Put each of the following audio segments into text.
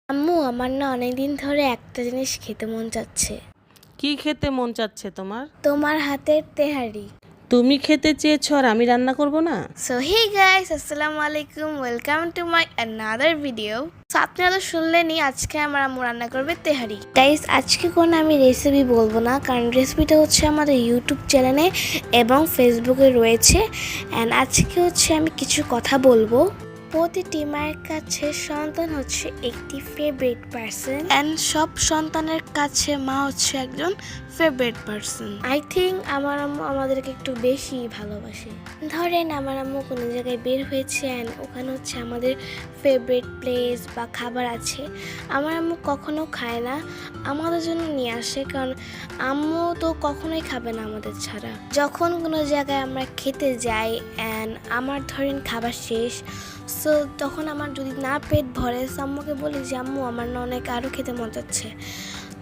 আম্মু, আমার না অনেকদিন ধরে একটা জিনিস খেতে মন চাচ্ছে। কি খেতে মন চাচ্ছে তোমার? তোমার হাতের তেহারি। তুমি খেতে চেয়েছো আর আমি রান্না করব না? সো হে গাইস, আসসালামু আলাইকুম, welcome to my another video. So আপনারা তো শুনলেনই, আজকে আমার আম্মু রান্না করবে তেহারি। গাইস, আজকে কোনো আমি রেসিপি বলবো না, কারণ রেসিপিটা হচ্ছে আমাদের ইউটিউব চ্যানেলে এবং ফেসবুকে রয়েছে। অ্যান্ড আজকে হচ্ছে আমি কিছু কথা বলবো। প্রতিটি মায়ের কাছে সন্তান হচ্ছে একটি ফেভারিট পার্সন, অ্যান্ড সব সন্তানের কাছে মা হচ্ছে একজন ফেভারিট পার্সন। আই থিঙ্ক আমার আম্মু আমাদেরকে একটু বেশি ভালোবাসে। ধরেন আমার আম্মু কোনো জায়গায় বের হয়েছে অ্যান্ড ওখানে হচ্ছে আমাদের ফেভারিট প্লেস বা খাবার আছে, আমার আম্মু কখনো খায় না, আমাদের জন্য নিয়ে আসে, কারণ আম্মু তো কখনোই খাবে না আমাদের ছাড়া। যখন কোনো জায়গায় আমরা খেতে যাই অ্যান্ড আমার ধরেন খাবার শেষ, সো তখন আমার যদি না পেট ভরে, আম্মুকে বলি যে আম্মু আমার না অনেক আরও খেতে মন চাচ্ছে,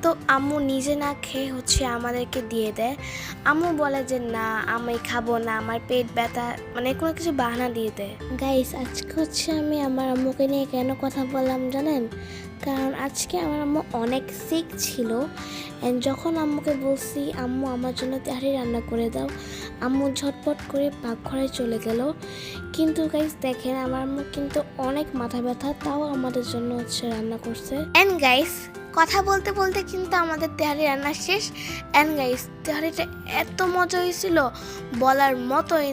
তো আম্মু নিজে না খেয়ে হচ্ছে আমাদেরকে দিয়ে দেয়। আম্মু বলে যে না আমি খাবো না, আমার পেট ব্যথা, মানে কোনো কিছু বাহানা দিয়ে দেয়। গাইস, আজকে হচ্ছে আমি আমার আম্মুকে নিয়ে কেন কথা বললাম জানেন? কারণ আজকে আমার আম্মু অনেক সিক ছিল, অ্যান্ড যখন আম্মুকে বলছি আম্মু আমার জন্য তেহারি রান্না করে দাও, আম্মু ঝটপট করে পাকঘরে চলে গেল। কিন্তু গাইস দেখেন, আমার আম্মু কিন্তু অনেক মাথা ব্যথা, তাও আমাদের জন্য হচ্ছে রান্না করছে। অ্যান্ড গাইস, কথা বলতে বলতে কিন্তু আমাদের তেহারি রান্না শেষ। অ্যান্ড গাইস, তেহারিটা এত মজা হয়েছিল বলার মতোই